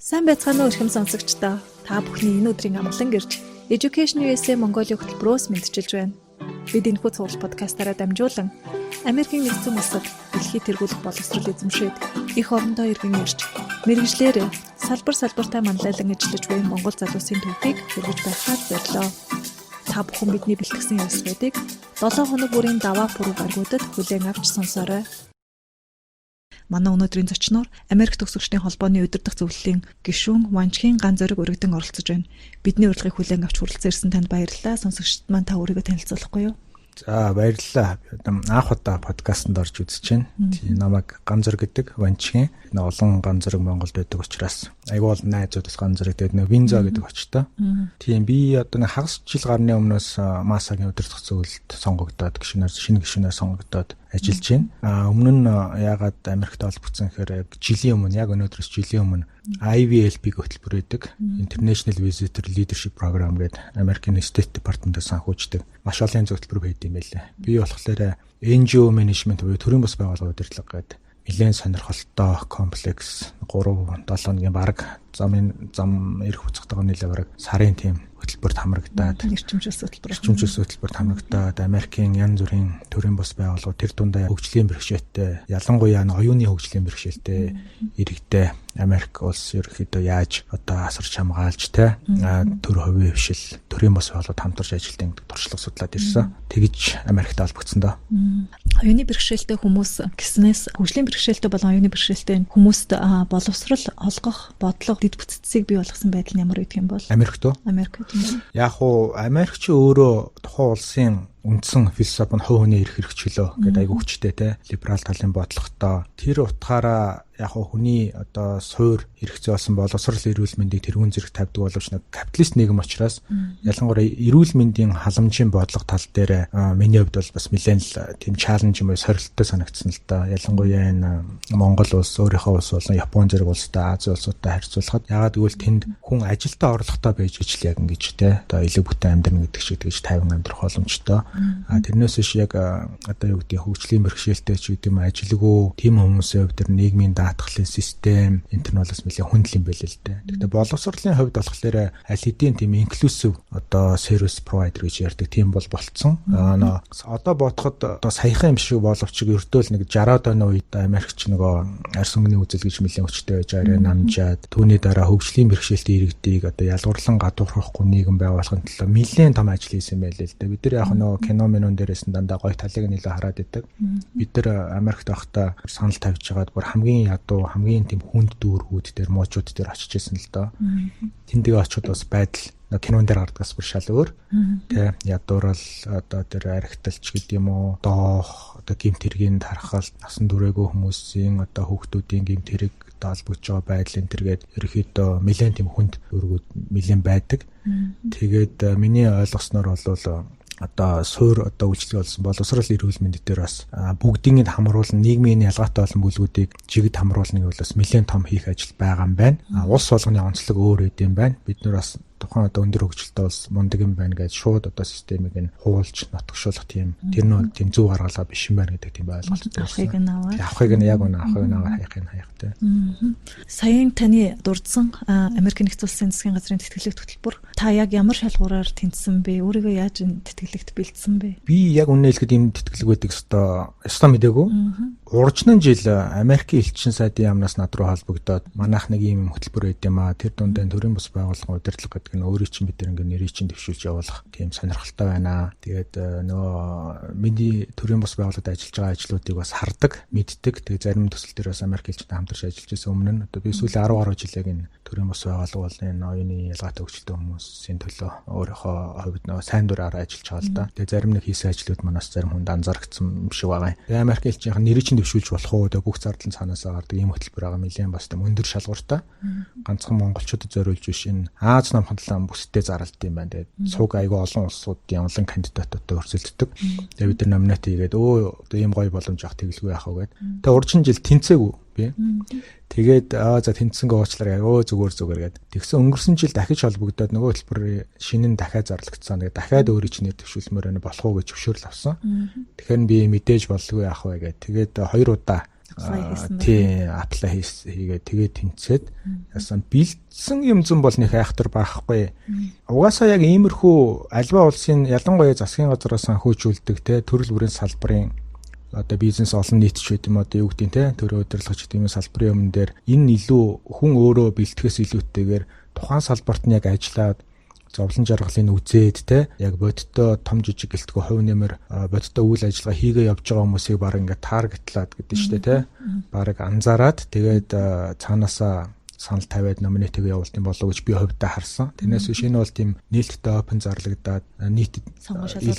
Сайн байцгаана уу эрхэм сонсогчдоо. Та бүхний энэ өдрийн амгалан гэрж Education USA Mongolia хөтөлбөрөөс мэдчилж байна. Бид энэхүү цуглал подкастаараа дамжуулан Америкийн нэгдсэн улсад дэлхий тэргуулах боловсрол эзэмшээд их орондоо иргэн ирж мэргэжлэр салбартаа манлайлан ажиллаж буй Монгол залуусын төвийг хэрэгж байхаар зорилоо. Та бүхэн бидний бэлтгэсэн ярилцлагуудыг 7 хоног бүрийн даваа пүрэв гаргуудад хүлээн авч сонсоорой. Манай өнөөдрийн зочноор Америк төгсөгчдийн холбооны удирдах зөвлөлийн гишүүн Ванчхийн Ган Зориг өргөдөн оролцож байна. Бидний урилгыг хүлээн авч хүрэлцээрсэн танд баярлалаа. Сонсогчдод маань та өөрийгөө танилцуулахгүй юу? За баярлалаа. Анх удаа подкастт орж үзэж байна. Тийм намайг Ган Зориг гэдэг Ванчхийн. Олон Ган Зориг Монголд байдаг учраас айгуул найзуудаас Ган Зориг гэдэг нэг Винзо гэдэг очтой. Тийм би одоо нэг хагас жил гарны өмнөөс Масагийн удирдах зөвлөлд сонгогдоод шинэ гишүүнээр сонгогдоод ажиллаж байна. Өмнө нь яагаад Америкт олбогдсон гэхээр жилийн өмнө яг өнөөдрөөс жилийн өмнө IVLP хөтөлбөр байдаг. International Visitor Leadership Program гэдэг American State Department-аас санхүүждэг. Маш олон зөвлөлбөр байдаг юм байлаа. Би болохоор NGO management буюу төрийн бас байгууллага удирдлага гэдэг нэлээд сонирхолтой комплекс 3-7 хоногийн баг зам ирэх хугацаатайгаа нэлээд баг сарын тим хөтөлбөрт хамрагдаад эрчимчилс хөтөлбөрт хамрагдаад Америкийн янз бүрийн төрийн бас байгууллагууд тэр дундаа хөгжлийн бэрхшээлтэй ялангуяа оюуны хөгжлийн бэрхшээлтэй иргэдээ Америк улс ерөөхдөө яаж одоо асарч хамгаалж төр хувийн хвшил төрийн бас байгууллагууд хамтарч ажилладаг гэдэг туршлага судлаад ирсэн. Тэгж Америкт олбогдсон доо. Оюуны бэрхшээлтэй хүмүүс гэснээс хөгжлийн бэрхшээлтэй болон оюуны бэрхшээлтэй хүмүүст боловсрол олгох бодлого дэд бүтцийг бий болгосон байдал нь ямар байдаг юм бол Америкт уу? Америкт юм. Яг уу Америк ч өөрөө тухайн улсын үндсэн философи нь хувь хүний эрх хэрэгчлөө гэдэг айгу хүчтэй те либерал талын бодлоготой тэр утгаараа яг хүний одоо суур хэрэгцээ болсон боловсрол эрүүл мэндийг тэргүүн зэрэг тавьдаг боловч нэг капиталист нийгэм учраас ялангуяа эрүүл мэндийн халамжийн бодлого тал дээр миний хувьд бол бас нэлээд л тийм чаленж юм уу сорилттой санагдсан л да. Ялангуяа энэ Монгол улс өөрийнхөө улс болон Япон зэрэг улстай Ази улсуудтай харьцуулахад ягаад гэвэл тэнд хүн ажилдаа орлоготой байж ижил яг ингэж те одоо илүү бүтээн амьдрна гэдэг шиг тэгж 50 амьдрах боломжтой. Тэрнээс биш яг одоо юу гэдэг хөгжлийн бэрхшээлтэй ч гэдэг юм ажилгүй тийм хүмүүсийн хувьд тэр нийгмийн даатгалын систем энэ нь болоос нэлээд хүндэл юм байл л дээ. Гэхдээ боловсролын хувьд болохоор аль хэдийн тийм инклюзив одоо сервис провайдер гэж ярьдаг тийм бол болцсон. Одоо бодоход одоо саяхан юм шиг боловч ердөөл нэг 60-аад оны үед Америкч нөгөө арьс өнгөний үзэл гэж нэлээд өчтэй байж арай намжаад түүний дараа хөгжлийн бэрхшээлтэй иргэдийг одоо ялгуурлан гадуурхахгүй нийгэм байгуулахын төлөө нэлээд том ажил хийсэн байл л дээ. Бид нар яг нөгөө кино минон дээрээс нь дандаа гоё талыг нэлээд хараад идэг. Бид нар Америкт байхдаа санал тавьж байгаад бүр хамгийн ядуу хамгийн тийм хүнд дүүргүүд дээр муучууд дээр очиж исэн л доо. Тэндээ очиод бас байдал кинон дээр гардгаас бүр шал өөр. Тэ ядуурал одоо тэр архиталч гэдэг юм уу доох одоо гимт хэргийн тархалт насан туршаагүй хүмүүсийн одоо хүүхдүүдийн гимт хэрэг даалбогч байгаа байдал энэ төргээд ерөөхдөө нэлээд тийм хүнд дүүргүүд нэлээд байдаг. Тэгээд миний ойлгосноор бол одоо суур одоо үйлчлэг болсон боловсрол эрүүл мэнд дээр бас бүгдийг хамруулан нийгмийн ялгаатай олон бүлгүүдийг жигд хамруулныг бол бас нэлээд том хийх ажил байгаа юм байна. Улс болгоны онцлог өөр үт юм байна. Бид нар бас тухайн одоо өндөр хөгжилтэй улс мундаг юм байна гэж шууд одоо системийг нь хуулж нотгшуулах тийм тэр нь тийм зөв гаргалгаа биш юм байна гэдэг тийм ойлголт тавьсан. Авахыг нь яг үнэ авахыг нь хайхын хайхтай. Саяхан таны дурдсан Америкийн нэгдсэн улсын засгийн газрын тэтгэлэг хөтөлбөр та яг ямар шалгуураар тэнцсэн бэ? Өөрийгөө яаж энэ тэтгэлэгт бэлдсэн бэ? Би яг үнэ хэлэхэд энэ тэтгэлэг байдаг өстой мэдээгүй. Уржнын жил Америкийн элчин сайдын яамнаас над руу холбогдоод манайх нэг ийм хөтөлбөр байд юм аа. Тэр дундаа төрийн бас байгууллагын удирдлага гэдэг нь өөрийн чинь бид нар ингээ нэрийг чинь дэвшүүлж явуулах тийм сонирхолтой байна. Тэгээд нөгөө миний төрийн бас байгууллагад ажиллаж байгаа ажлуудыг бас хардаг, мэддэг. Тэгээд зарим төсөл дээр бас Америк элчтэй хамтарч ажиллаж байсан өмнө нь одоо би сүүлийн 10 гаруй жилийн энэ төрийн бас байгууллага бол энэ оюуны ялгаатай хөгжилтэй хүмүүсийн төлөө өөрийнхөө хувьд нөгөө сайн дураараа ажиллаж байгаа л да. Тэгээд зарим нэг хийсэн ажлууд манаас зарим хүнд анзаарчихсан юм шиг байгаа юм. Тэгээд Америк элчийн нэрийг чинь дэвшүүлж болох уу? Тэгээд бүх зардлын цаанаасаа гардаг ийм хөтөлбөр байгаа нэлээд бас тийм өндөр шалгууртай. Ганцхан монголчуудад зориулж биш энэ Аз намхан талаа бүстэй зарлалт юм байна. Тэгээд цуг айгүй олон улсуудын олон кандидатуудтай өрсөлддөг. Тэгээд бид нар номинат хийгээд одоо ийм гоё боломж авах тэгэлгүй яах вэ гэд. Тэгээд урьдчилан жил тэнцээгүй би. Тэгээд за тэнцсэнгээ уучлаарай. Зүгээр гэд. Тэгсэн өнгөрсөн жил дахиж холбогдоод нөгөө хөтөлбөр шинэн дахиад зарлагдсан. Тэгээд дахиад өөрийн чинь нэр төвшүүлмээр байна болох уу гэж зөвшөөрөл авсан. Тэгэхээр би мэдээж болгүй яах вэ гэд. Тэгээд 2 удаа apply хийсэн байна. Тий, apply хийгээд тэгээд тэнцээд яасан бэлдсэн юм зэн бол нэг айхтар байхгүй. Угаасаа яг иймэрхүү альва улсын ялангуяа засгийн газраас санхүүжүүлдэг те төрөл бүрийн салбарын одоо бизнес олон нийт ч гэдэг юм одоо юу гэдэг те төрийн удирдлагч гэдэг юм салбарын өмнө дээр энэ илүү хүн өөрөө бэлтгэхээс илүүтэйгээр тухайн салбарт нь яг ажиллаад зовлон жаргалыг үзээд те яг бодиттой том жижиг гэлтгөө хувь нэмэр бодиттой үйл ажиллагаа хийгээ явж байгаа хүмүүсийг баг ингээд таргетлаад гэдэг нь шүү дээ те баг анзаараад тэгээд цаанаасаа санал тавиад номинетиг явуулт юм болов уу гэж би хувьдаа харсан. Тэрнээс биш энэ бол тийм нээлттэй open зарлагдаад нийтэд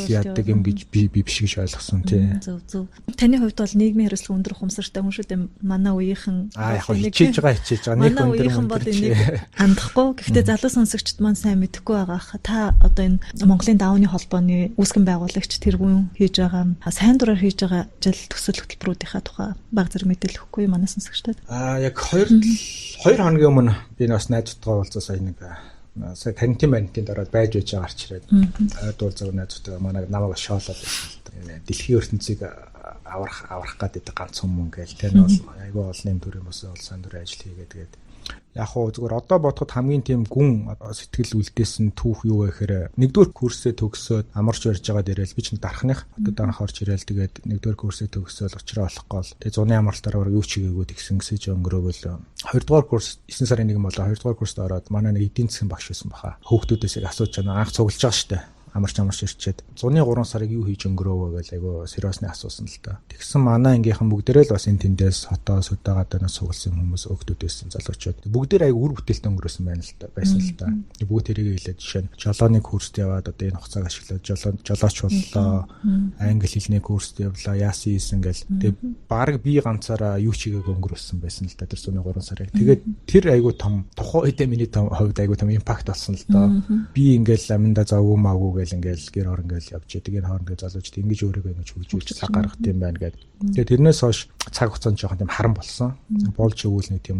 яадаг юм гэж би биш гэж ойлгосон тий. Зөв. Таны хувьд бол нийгмийн хэрэгсэл өндөр ухамсартай хүн шүү дээ. Манай үеийнхэн яг хичээж байгаа нэг өндөр бол энийг андахгүй. Гэхдээ залуу сонсогчд маань сайн мэдэхгүй байгаа. Та одоо энэ Монголын даавны холбооны үүсгэн байгуулагч тэргүүн хийж байгаа сайн дураар хийж байгаа ажил төсөл хөтөлбөрүүдийнхаа тухай баг зэрэг мэдээлэл өгөхгүй манай сонсогчдод. Яг 2 хоногийн өмнө би бас найзтайгаа уулзсан сая нэг сая карантин дараа байж байгаа гарч ирээд ойд уулзаг найзтайгаа манай намайг шоолоод байсан. Дэлхийн ертөнцийг аврах гэдэг ганц хүмүүс гээл тэр нь бол айгүй олон юм төрийн бос улсын дүр ажил хийгээд тэгээд яг хоо зүгээр одоо бодоход хамгийн тийм гүн сэтгэл үлдээсэн түүх юу вэ гэхээр нэгдүгээр курсээ төгсөөд амарч барьж байгаа дээрэл би чинь дарахных одоо дарах орж ирээл тэгээд нэгдүгээр курсээ төгсөөл уучраа болохгүй л тэгээд зуны амралтаараа юу ч хийгээгүй тэгсэн гэсэж өнгөрөөгөл хоёрдугаар курс 9 сарын 1 болоо хоёрдугаар курст ороод манай нэг эдийн засгийн багш байсан баха хүүхдүүдээс яг асууж байгаа анх цуглаж байгаа штэ амарч ирчээд зуны 3 сарыг юу хийж өнгөрөөвөө гэж айгу сериосны асуусан л та. Тэгсэн манай ангийнхан бүгдээрээ л бас энэ тэндээс хотоо сүдэгаадаа сугалсан хүмүүс өгдөөдөөсөн залуучууд. Бүгдээр айгу үр бүтээлтэй өнгөрөөсөн байсан л та. Бүгд тэрийг хэлээд жишээ нь жолооны курст яваад одоо энэ хугацааг ашиглаад жолооч боллоо. Англи хэлний курст явлаа. Яасан ийсэн гэл. Тэгээ баг би ганцаараа юу ч хийгээг өнгөрөөсөн байсан л та тэр зуны 3 сарыг. Тэгээд тэр айгу том тухайн үедээ миний хувьд айгу том импакт болсон л доо. Би ингээл аминда завгүй маагүй ингээл гэр хор ингээл явж идэг энэ хоорондоо залуучд ингэж өөрийгөө ингэж хөгжүүлж цаг гаргах юм байна гэдэг. Тэгээд тэрнээс хойш цаг хугацаанд жоохон тийм харан болсон. Болж өгүүлний тийм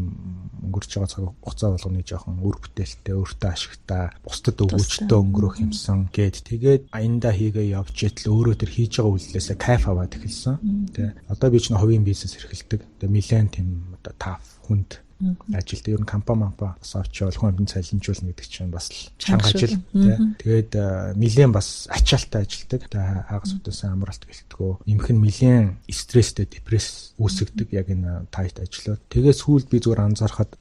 өнгөрч байгаа цаг хугацаа болгоны жоохон үр бүтээлтэй, өөртөө ашигтай, бусдад өгөөжтэй өнгөрөх юмсан гээд тэгээд аяндаа хийгээ явж итэл өөрөө тэр хийж байгаа үйлдэлээсээ кайф аваад эхэлсэн. Тэ. Одоо би ч нэг хувийн бизнес эрхэлдэг. Тэгээд нэлээд тийм одоо тав хүнд ажилт ер нь компани бас авчвал хүн амтнд цалинжуулна гэдэг чинь бас чанга ажил тий. Тэгээд нэлээд бас ачаалттай ажилтдаг. Хагас үдээсэн амралт гэлтгөө. Нэмэх нь нэлээд стресстэй, депресс үүсгдэг яг энэ тайт ажлууд. Тэгээд сүүлд би зүгээр анзаархад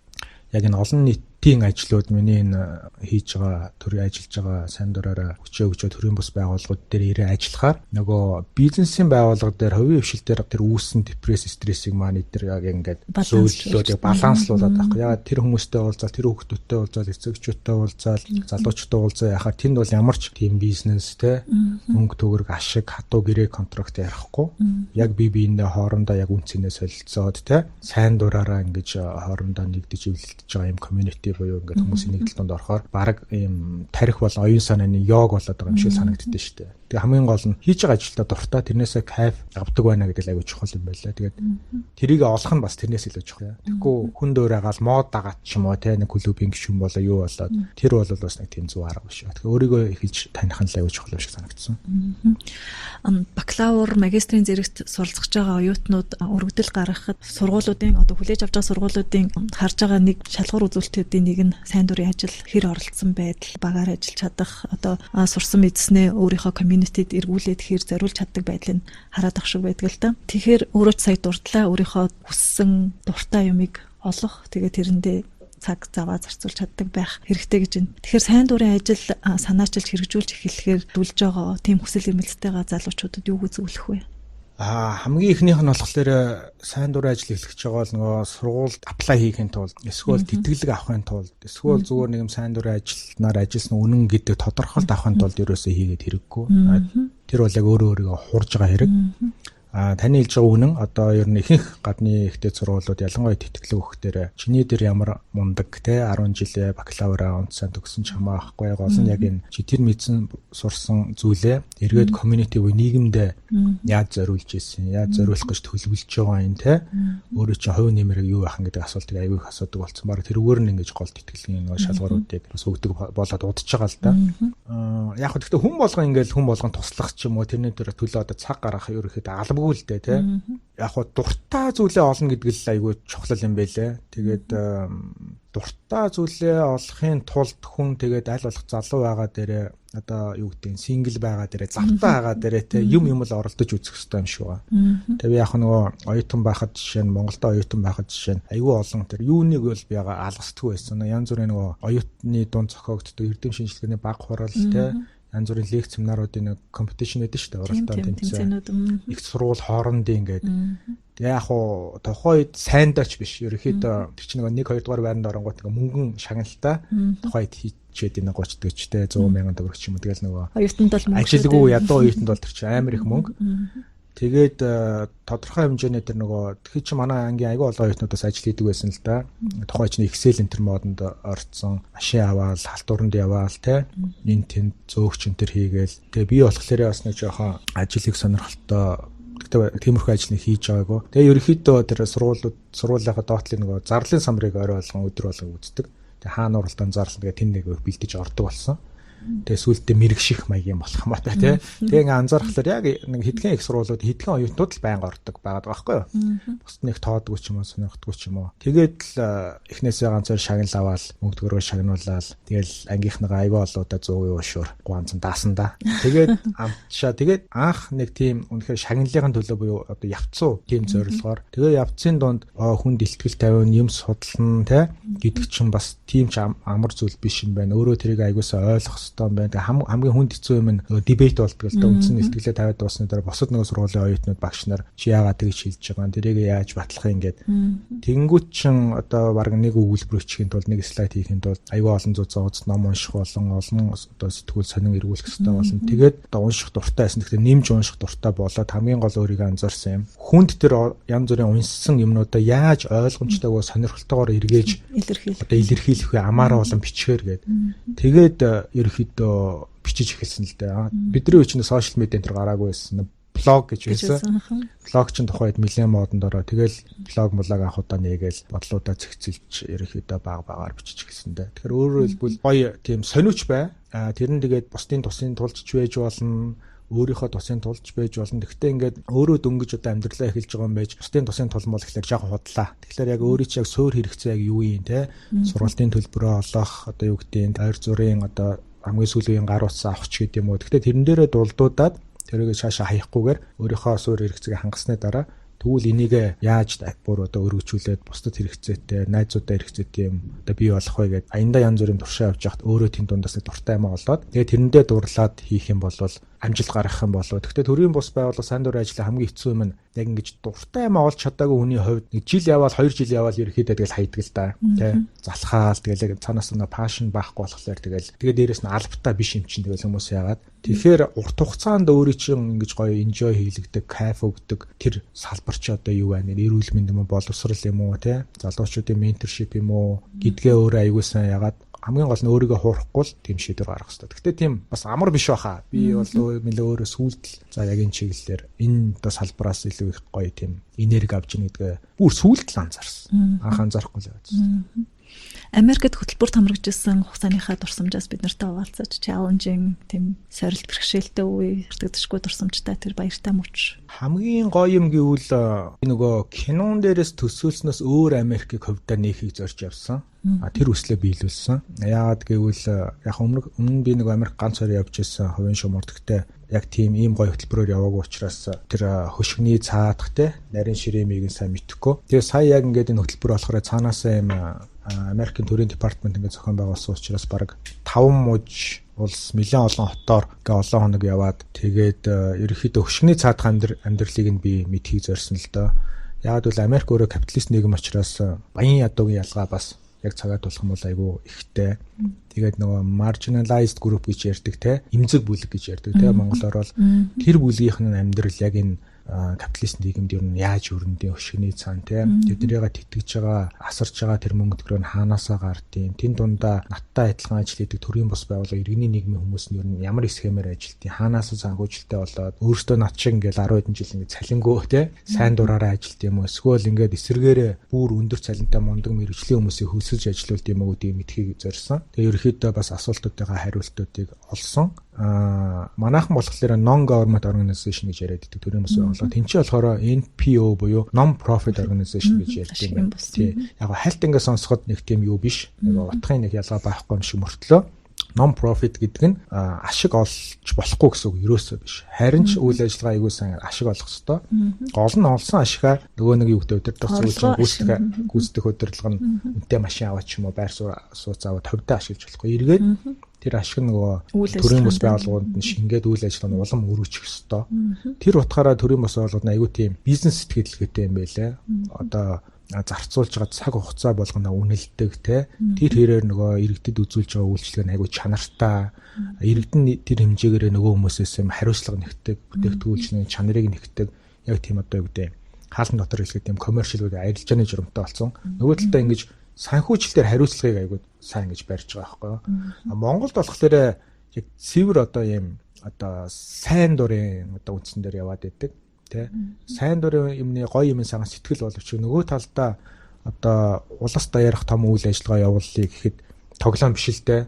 яг энэ олон нийтийн ажлууд миний энэ хийж байгаа төрийн ажиллаж байгаа сайн дураараа өчөө төрийн бус байгууллагууд дээр ирээ ажиллахаар нөгөө бизнесийн байгууллага дээр хувийн хвшил дээр тэр үүссэн депресс стрессийг маань эдгээр яг ингээд зөвлөлөө баланслуулаад байхгүй. Яг тэр хүмүүстэй уулзаад тэр хүүхдүүдтэй уулзаад эцэгчүүдтэй уулзаад залуучуудтай уулзаа яхаар тэнд бол ямар ч тийм бизнес те мөнгө төгрөг ашиг хатуу гэрээ контракт ярихгүй. Яг биендээ хоорондоо яг үнцэнээ солилцоод те сайн дураараа ингэж хоорондоо нэгдэж эвлэлдэж байгаа юм community буюу ингээд хүмүүсийн нэгдэлтэнд орохоор баг ийм тарих бол оюун санааны йог болоод байгаа юм шиг санагддээ шүү дээ. Тэгээ хамгийн гол нь хийж байгаа ажилдаа дуртай тэрнээсээ кайф авдаг байна гэдэг л аягүй чухал юм байлаа. Тэгээд тэрийг олох нь бас тэрнээс илүү чухал. Тэгэхгүй хүн дөөрэ гал мод дагаад ч юм уу те нэг клубын гишүүн болоо юу болоод тэр бол бас нэг тийм зүг арга биш. Тэгэхээр өөрийгөө эхэлж таних нь л аягүй чухал юм шиг санагдсан. Бакалавр, магистрийн зэрэгт суралцж байгаа оюутнууд өргөдөл гаргахад сургуулиудын одоо хүлээж авч байгаа сургуулиудын харж байгаа нэг шалгуур үзүүлэлтүүдийн нэг нь сайн дурын ажил, хэр оролцсон байдал, багаар ажиллаж чадах, одоо сурсан мэдснээ өөрийнхөө community-д эргүүлээд хэр зориулж чаддаг байдлыг хараад ах шиг байдаг л да. Тэгэхээр өөрөө сая дурдлаа өөрийнхөө хүссэн дуртай юмыг олох, тэгээ тэрэндээ цаг заваа зарцуулж чаддаг байх хэрэгтэй гэж байна. Тэгэхээр сайн дурын ажил санаачилж хэрэгжүүлж эхлэхээр дүүлж байгаа тийм хүсэл эрмэлзэлтэйгээ залуучуудад юу үзүүлэх вэ? Хамгийн ихнийх нь болохоор сайн дурын ажил эхлэж байгаа бол нөгөө сургуульд apply хийхин тулд эсвэл тэтгэлэг авахын тулд эсвэл зүгээр нэг юм сайн дурын ажилнаар ажилласан үнэн гэдэг тодорхойлт авахын тулд ерөөсөө хийгээд хэрэггүй. Тэр бол яг өөрийгөө хурж байгаа хэрэг. Таны хэлж байгаа үнэн одоо ер нь ихэнх гадны ихтэй сургуулиуд ялангуяа тэтгэлэг өгөх дээр чиний дээр ямар мундаг те 10 жилээ бакалавра онцсон төгсөн ч хамаахгүй гол нь яг энэ чи тэр мэдсэн сурсан зүйлээ эргээд community буюу нийгэмдээ яаж зориулж ийсэн яаж зориулах гэж төлөвлөж байгаа юм те өөрөө чи хувь нэмрээ юу байх гэдэг асуултыг аягүй их асуудаг болсон. Бараг тэрүүгээр нь ингэж гол тэтгэлгийн нөгөө шалгууруудыг бас өгдөг болоод удаж байгаа л да. Яг гэхдээ хүн болгон ингээл хүн болгон туслах ч юм уу тэрний дээр төлөө одоо цаг гаргах ерөөхдөө албагүй болоогүй л дээ тий. Яг хоо дуртай зүйлээ олно гэдэг л айгүй чухал юм байлээ. Тэгээд дуртай зүйлээ олохын тулд хүн тэгээд аль болох залуу байгаа дээрээ одоо юу гэдэг нь сингл байгаа дээрээ завтай байгаа дээрээ те юм л оролдож үзэх хэрэгтэй юм шиг байна. Тэгээд яг нөгөө оюутан байхад жишээ нь Монголд оюутан байхад жишээ нь айгүй олон тэр юуныг бол би яга алгасдаггүй байсан. Янз бүрийн нөгөө оюутны дунд зохиогддог эрдэм шинжилгээний баг хурал те янз бүрийн лекц семинаруудын нэг компетишн гэдэг шүү дээ. Оролдоо тэмцээн. Их сургууль хоорондын ингээд яг хуу тухайн үед сайндаач биш. Ерөнхийдөө тэр чинь нэг 2 дугаар байранд оронгууд нэг мөнгөн шагналтай тухайн үед хийчээд нэг 30 төгчтэй 100 мянган төгрөг ч юм уу. Тэгэл нөгөө оюутанд бол мөнгө ажилгүй ядуу оюутанд бол тэр чинь амар их мөнгө. Тэгээд тодорхой хэмжээний тэр нөгөө тэгэхээр чи манай ангийн аягүй олон оюутнуудаас ажил хийдэг байсан л да. Тухайн чинь Excel энтер модонд орцсон, машин аваал, халтуранд яваал те. Энд тэнд зөөгч энтер хийгээл. Тэгээ би болохоор бас нэг жоохон ажлыг сонирхолтой тиймэрхүү ажлыг хийж байгаагүй. Тэгээ ерөнхийдөө тэр сургуулийнхаа доотлын нөгөө зарлын самрыг орой болгон өдөр болгон үздэг. Тэгээ хаана уралдаан зарлан тэгээ тэн нэг бэлдэж ордог болсон. Тэгээ сүултээ мэрэгших маягийн болох юм ба тий. Тэгээ ингээ анзаархлаар яг нэг хэдхэн их сургуулиуд хэдхэн оюутнууд л байнга ордог байгаад байгаа байхгүй юу. Бусд нэг тоодгүй ч юм уу сонирхдаггүй ч юм уу. Тэгээд л эхнээсээ ганцаар шагнал аваад мөнгө төгрөгөөр шагнуулаад тэгэл ангийнхныгаа аягүй олоодаа 100% ушуур ганцхан даасан да. Тэгээд амтшаа тэгээд анх нэг тийм үнэхээр шагналын төлөө буюу одоо явцуу тийм зорилгоор тэгээ явцын донд хүн дэлтгэл тавиун юм судална тий гэдэг чинь бас тийм ч амар зүйл биш юм байна. Өөрөө тэрийг аягуулсаа ойлгох том байна. Хамгийн хүнд хэцүү юм нь дебейт болдог л да. Үндсэн нэлтгэлээ тавиад дуусны дараа босод нөгөө сургуулийн оюутнууд багш нар чи яагаад тэгж хэлж байгаа. Тэрийг яаж батлах юм гээд. Тэнгүүт чин одоо баг нэг өгүүлбэр өчхийн тулд нэг слайд хийхин тулд аюул олон зузаа уц ном унших болон олон одоо сэтгүүл сонин эргүүлэх хэрэгтэй болсон. Тэгээд одоо унших дуртай байсан. Тэгэхээр нэмж унших дуртай болоод хамгийн гол өөрийгөө анзаарсан юм. Хүнд тэр янз бүрийн уншсан юмнуудаа яаж ойлгомжтойгоо сонирхолтойгоор эргээж илэрхийлэх вэ? Амаараа болон бичгээр гээд. Тэгээд ерөөхдөө бичиж эхэлсэн л дээ. Бидний үеч нэг сошиал медиа энэ төр гараагүй байсан. Блог гэж байсан. Блог чинь тухайд нэлээд модонд ороо. Тэгэл блог анхудаа нээгээл бодлуудаа зэгцэлж ерөөхдөө багаар бичиж эхэлсэн дээ. Тэгэхээр өөрөөр хэлбэл гоё тийм сониуч бай. Тэр нь тэгээд бусдын тусын тулж байж болно. Өөрийнхөө тусын тулж байж болно. Гэхдээ ингээд өөрөө дөнгөж одоо амьдралаа эхэлж байгаа юм байж бусдын тусын тулмал гэхэлэр жоохон худлаа. Тэгэхээр яг өөрөө чи яг суур хэрэгцээ яг юу юм те? Сургалтын төлбөрөө олох одоо юу гэдэг нь ойр зургийн одоо хамгийн сүүлийн гар утсаа авах ч гэдэм үү. Гэхдээ тэрэн дээрээ дулдуудаад тэрийг шаашаа хаяггүйгээр өөрийнхөө суур хэрэгцээг хангасны дараа тэгвэл энийг яаж бүр одоо өргөжүүлээд бусдад хэрэгцээтэй, найзуудаа хэрэгцээтэй юм одоо бий болох вэ гэдэг аяндаа янз бүрийн туршаа авч яхад өөрөө тэнд дундаас нэг дуртай юм олоод тэгээд тэрэндээ дурлаад хийх юм бол амжилт гаргах юм болоо. Гэхдээ төрийн бус байгууллага сайн дурын ажлын хамгийн хэцүү юм нь яг ингэж дуртай юм олж чадаагүй хүний хувьд нэг жил яваал 2 жил яваал ерөөхдөө тэгэл хайдаг л да. Тэ залхаал тэгэл цаанаас нь пашн байхгүй болохоор тэгээд дээрэс нь албатай биш юм чинь тэгэл хүмүүс яагаад тэгэхээр урт хугацаанд өөрийн чинь ингэж гоё enjoy хийлэгдэг, кайф өгдөг тэр салбар чи одоо юу байна? Эрүүл мэнд юм уу, боловсрал юм уу, тэ залуучуудын менторшип юм уу гэдгээ өөрөө аягуулсан яагаад хамгийн гол нь өөрийгөө хуурахгүй л тийм шийдвэр гаргах хэрэгтэй. Гэхдээ тийм бас амар биш баха. Би бол нэлээ өөрөө сүултл за яг энэ чиглэлээр энэ одоо салбараас илүү их гоё тийм энерги авч ийн гэдгээ бүр сүултл анзаарсан. Анх анзаарахгүй л байсан. Америкт хөтөлбөр хамрагдсан хугацааныхаа дурсамжаас бид нартай хуваалцаж чаленжинг тийм сорилт бэрхшээлтэй үе эрдэгдэшгүй дурсамжтай тэр баяртай мөч. Хамгийн гоё юм гэвэл нөгөө кинон дээрээс төсөөлснөөс өөр Америкийг хөвдөө нээхийг зорж явсан. Тэр хүслээ биелүүлсэн. Яагаад гэвэл яг өмнө би нэг Америк ганц хоёр явж ирсэн хувийн шумурдагтай яг тийм ийм гоё хөтөлбөрөөр яваагүй учраас тэр хөшгөний цаадах те нарийн ширээмийг сайн мэдхгүй. Тэгээ сая яг ингээд энэ хөтөлбөр болохоор цаанаасаа юм Америкийн төрийн департамент ингээд зохион байгуулсан учраас баг 5 мужи улс нэлээд олон хотоор ингээ олон хоног яваад тэгээд ерөнхийдөө хөшгөний цаадах амьдралыг нь би мэдхийг зорьсон л доо. Яг бол Америк өөрөө капиталист нийгэм учраас баян ядуугийн ялгаа бас яг цагаад болох юм бол айгүй ихтэй. Тэгээд нөгөө marginalized group гэж ярьдаг те эмзэг бүлэг гэж ярьдаг те монголоор бол тэр бүлгийнх нь амьдрал яг энэ капиталист нийгэмд ер нь яаж өрнөдөө хөшгөний цаан тийм тэднийгээ тэтгэж байгаа асарч байгаа тэр мөнгө төгрөг нь хаанаасаа гардیں۔ Тэн дундаа надтай адилхан ажил хийдэг төрийн бус байгууллага иргэний нийгмийн хүмүүс нь ер нь ямар схемээр ажилтیں۔ Хаанаас санхүүжилттэй болоод өөртөө над шиг ингээл 10 хэдэн жил ингээд цалингөө тийм сайн дураараа ажилт юм уу эсвэл ингээд эсэргээрээ бүр өндөр цалинтай мундаг мэрэгжлийн хүмүүсийг хөлсөж ажилуулд юм уу гэдгийг мэдхийг зорьсон. Тэгээ ерөөхдөө бас асуултуудынхаа хариултуудыг олсон. манайхан болохоор non government organization гэж яриад байдаг төрийн бас болоо. Тэнцээ болохоор NPO буюу non profit organization гэж ярьдаг юм байна. Тий. Яг хальт ингээ сонсоход нэг тийм юу биш. Нэг утгын нэг ялгаа байхгүй юм шиг мөртлөө non profit гэдэг нь ашиг олж болохгүй гэсэн үг ерөөсөө биш. Харин ч үйл ажиллагаа аягүй сайн ашиг олох хэвээр. Гол нь олсон ашигаа нөгөө нэг юу гэдэг удирдах зөвлөж гүйцэтгэх удирдлага нь үнэтэй машин аваад ч юм уу байр сууц аваад хувьдаа ашиглаж болохгүй. Эргээд тэр ашиг нөгөө төрийн бас байгууллагууд нь шингээд үйл ажиллагааны улам өргөжих хэвээр. Тэр утгаараа төрийн бас байгууллагууд нь аягүй тийм бизнес сэтгэлгээтэй юм байлаа. Одоо зарцуулж байгаа цаг хугацаа болгоно үнэлдэг те тэр хэрээр нөгөө иргэдэд үзүүлж байгаа үйлчлэг нь айгүй чанартай иргэдэн тэр хэмжээгээр нөгөө хүмүүсээс юм хариуцлага нэгтдэг бүтээгдэхүүнчний чанарыг нэгтдэг яг тийм одоо юу гэдэг хаалтан дотор хэлгээд тийм коммершил гэдэг арилжааны журамтай болсон нөгөө талдаа ингэж санхүүжилтээр хариуцлагыг айгүй сайн гэж барьж байгаа байхгүй юу Монголд болохоор яг цэвэр одоо ийм одоо сайн дурын одоо үндсэн дээр яваад байдаг тэ сайн дурын юмны гоё юм сайн сэтгэл боловч нөгөө талдаа одоо улас даяарх том үйл ажиллагаа явуулъя гэхэд тоглоом биш л дээ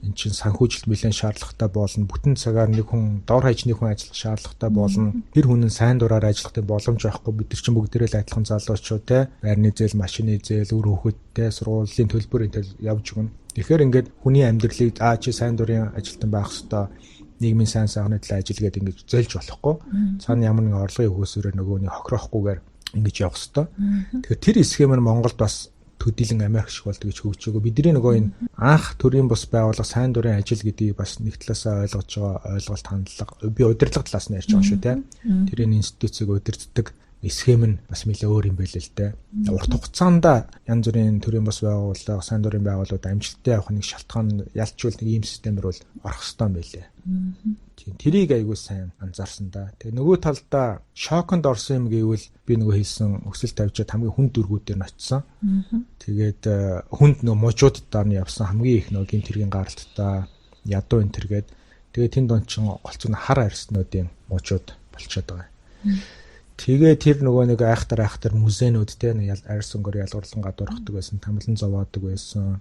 эн чинь санхүүжилт нэлээд шаардлагатай болно бүтэн цагаар нэг хүн дор хаяжны хүн ажиллах шаардлагатай болно тэр хүн нь сайн дураар ажиллах тийм боломж байхгүй бид нар чинь бүгдээрээ л адилхан залуучууд те байрны зээл машины зээл үр хөвгөдтэй сургуулийн төлбөр явж өгнө тэгэхээр ингээд хүний амьдралыг чи сайн дурын ажилтан байх хэвээр нийгмийн сайн сайхны төлөө ажиллагээд ингэж зөөлж болохгүй. Цаана ямар нэгэн орлогын хөөсөөрөө нөгөөний хохирохгүйгээр ингэж явах хэвээр. Тэгэхээр тэр схемээр Монголд бас төдийлөн Америк шиг болдог гэж хөгжөөгөө. Бидний нөгөө энэ анх төрийн бус байгууллага сайн дурын ажил гэдгийг бас нэг талаасаа ойлгож байгаа ойлголт хандлага. Би удирдлага талаас нь ярьж байгаа шүү те. Тэрийн институцийг удирддаг схем нь бас нэлээ өөр юм байл л дээ. Урт хугацаанд янз бүрийн төрийн бас байгууллага, сайн дурын байгууллагууд амжилттай явах нэг шалтгаан ялчвал нэг ийм системээр бол орох хэрэгтэй юм байлээ. Тийм тэрийг айгүй сайн анзаарсан да. Тэгээ нөгөө талдаа шоконд орсон юм гэвэл би нөгөө хийсэн өсөл тавьжаад хамгийн хүнд дөргүүдээр нь очсон. Тэгээд хүнд нөгөө мужуудаар нь явсан хамгийн их нөгөө гин тэргийн гаралттай ядуу энэ тэргээд тэгээ тэнд он чин голцоо хар арснуудын мужууд болчиход байгаа. Тэгээ тэр нөгөө нэг айхтар музейнүүд те арьс өнгөөр ялгуурлан гадуурхдаг байсан, тамлан зовоодог байсан.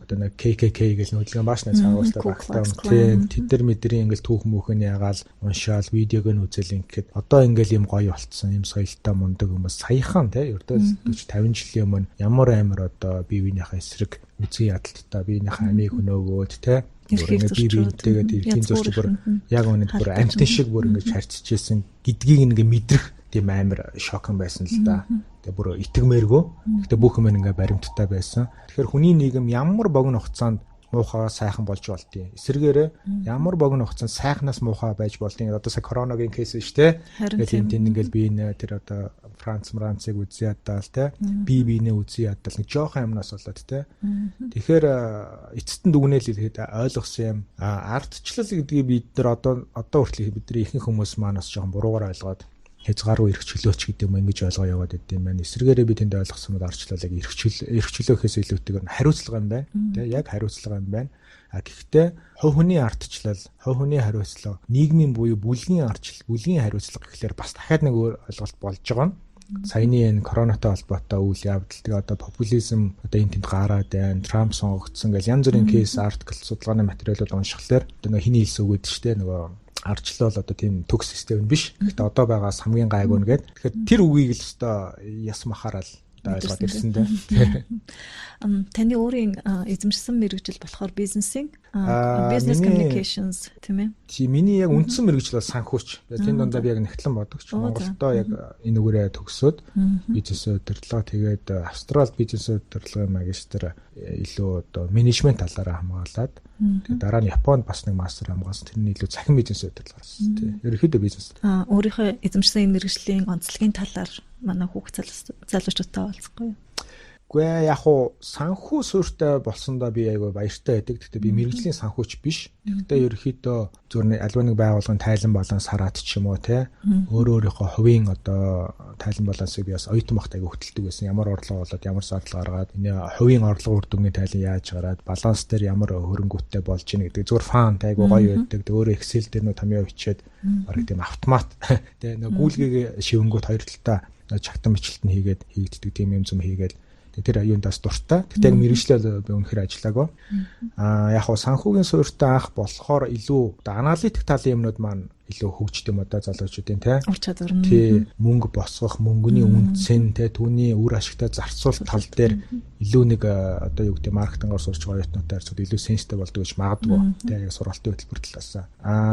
Одоо нэг KKK гэж нөлгөн бааш нэг цагаастаа багтаа тийм тэд нар мэдэрийн ингээл түүх мөхөн ягаал уншаал видеог нь үзэл ингээд одоо ингээл юм гоё болцсон юм соёлтой мундаг хүмүүс саяхан те ердөө 40 50 жилийн өмнө ямар амар одоо бие биенийхээ эсрэг үзий ядалттай биенийхээ амийг хөнөөгөөд те тэгээд эрхийн зурч бүр яг өнөд бүр амтэн шиг бүр ингэж харьцажсэн гэдгийг ингээ мэдрэх тийм амар шокон байсан л да. Тэгээ бүр итгэмээргүй. Гэхдээ бүх юм ингээ баримттай байсан. Тэгэхээр хүний нийгэм ямар богино хугацаанд муухай сайхан болж болтыг. Эсвэргээрээ ямар богино хугацаанд сайхнаас муухай байж болтыг. Одоо сая коронагийн кейс шүү дээ. Тэгээд тэнд ингээл би тэр одоо Францыг үзье ядаал те. Би бинээ үзье ядаал нэг жоохон юмнаас болоод те. Тэгэхээр эцэстэн дүгнээл хэлэхэд ойлгосон юм. Ардчлал гэдгийг бид нар одоо хүртэл бидний ихэнх хүмүүс манаас жоохон буруугаар ойлгоод хязгааргүй эрх чөлөөч гэдэг юм ингэж ойлгоо яваад байд юм байна. Эсвэргээрээ би тэнд ойлгосон бол арчлалыг эрх чөлөөхөөс илүүтэйгээр хариуцлага юм байна. Тэ яг хариуцлага юм байна. Гэхдээ хувь хүний ардчлал, хувь хүний хариуцлага, нийгмийн буюу бүлгийн ардчлал, бүлгийн хариуцлага гэхлээр бас дахиад нэг өөр ойлголт болж байгаа нь. Саяны энэ коронавитой холбоотой үйл явдал тэгээ одоо популизм одоо энэ тэнд гараад байна. Трамп сонгогдсон гэл янз бүрийн кейс артикл судалгааны материалууд уншихлаар одоо нэг хиний хэлс өгөөд штэ нөгөө ардчлал одоо тийм төгс систем биш. Гэхдээ одоо байгаас хамгийн гайгүй нэгэд. Тэгэхээр тэр үгийг л өстой яс махаарал ойлгоод ирсэн дээ. Таны өөрийн эзэмшсэн мэргэжил болохоор бизнесийн business communications тийм ээ. Тийм миний яг үндсэн мэргэжил бол санхүүч. Тэнд дондаа би яг нэгтлэн бодогч. Монголдоо яг энэ үгээрээ төгсөөд бизнес удирдлага тэгээд Австрал бизнес удирдлагын магистр илүү одоо менежмент талаараа хамгаалаад тэгээд дараа нь Японд бас нэг мастер хамгаалсан. Тэрний илүү цахим бизнес удирдлага гарсан тийм. Ерөнхийдөө бизнес. Өөрийнхөө эзэмшсэн энэ мэргэжлийн онцлогийн талаар манай хүүхд залуучуудтай уулзахгүй юу? Гэхдээ яг хуу санхүү суурьтай болсондоо би айгүй баяртай байдаг. Гэхдээ би мэргэжлийн санхүүч биш. Гэхдээ ерөөхдөө зөвхөн альва нэг байгууллагын тайлан баланс хараат ч юм уу те. Өөрийнхөө хувийн одоо тайлан балансыг би бас оюутан багт айгүй хөтэлдэг байсан. Ямар орлого болоод ямар зардал гаргаад энэ хувийн орлого үр дүнгийн тайлан яаж гараад баланс дээр ямар хөрөнгөтэй болж ийн гэдэг зүгээр фан айгүй гоё байдаг. Өөрөө Excel дээр нөө томьёо бичээд бараг тийм автомат те нэг гүйлгээ шивэнгүүт хоёр талдаа чагтан бичлэлт нь хийгээд хийгддэг тийм юм зүм хийгээд Тэр юундаас дуртай. Тэгтээ яг мэрэгчлэл би үнэхээр ажиллаагүй. Яг хоо санхүүгийн суурьтай анх болохоор илүү аналитик талын юмнууд маань илүү хөгждөг юм одоо залуучуудын тий. Ур чадвар нь. Тий, мөнгө босгох, мөнгөний үнцэн тий, түүний үр ашигтай зарцуулах тал дээр илүү нэг одоо юу гэдэг маркетингээр сурч байгаа оюутнуудтай харьцуулбал илүү сенситив болдог гэж магадгүй. Тий, яг сургалтын хөтөлбөр талаас.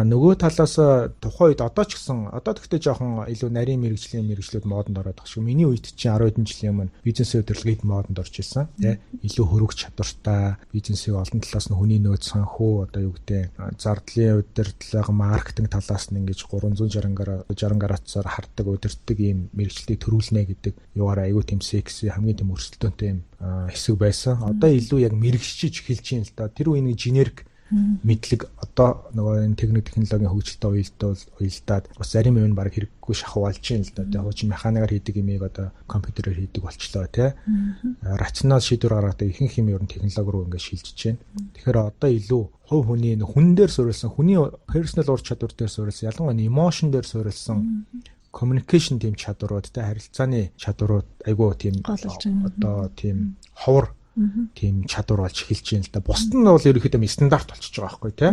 Нөгөө талаас тухайн үед одоо ч гэсэн одоо тэгтээ жоохон илүү нарийн мэрэгжлүүд модонд ороод байгаа шүү. Миний үед чинь 10 хэдэн жилийн өмнө бизнес удирдлагын модонд орж ирсэн. Тий, илүү хөрвөх чадвартай, бизнесийг олон талаас нь хүний нөөц санхүү одоо юу гэдэг зардлын удирдлага, маркетинг талаас нь ингэж 360 градусаар харддаг, удирддаг ийм мэрэгчлэлийг төрүүлнэ гэдэг юугаар аягүй тийм секси хамгийн тийм өрсөлдөөнтэй юм хэсэг байсан. Одоо илүү яг мэрэгшиж эхэлж байна л да. Тэр үеийн генерик мэдлэг одоо нөгөө энэ техник технологийн хөгжилтэй уялдаад бас зарим юм баг хэрэггүй шахуу болж байна л да. Тэгээ хуучин механикаар хийдэг юмыг одоо компьютерээр хийдэг болчлоо тий. Рационал шийдвэр гаргадаг ихэнх юм ер нь технологи руу ингээд шилжиж байна. Тэгэхээр одоо илүү хувь хүний хүн дээр суурилсан, хүний personal ур чадвар дээр суурилсан, ялангуяа emotion дээр суурилсан communication тийм чадварууд тий, харилцааны чадварууд айгүй тийм одоо тийм ховор тийм чадвар болж эхэлж байна л да. Бусд нь бол ерөөхдөө стандарт болчихж байгаа байхгүй тий.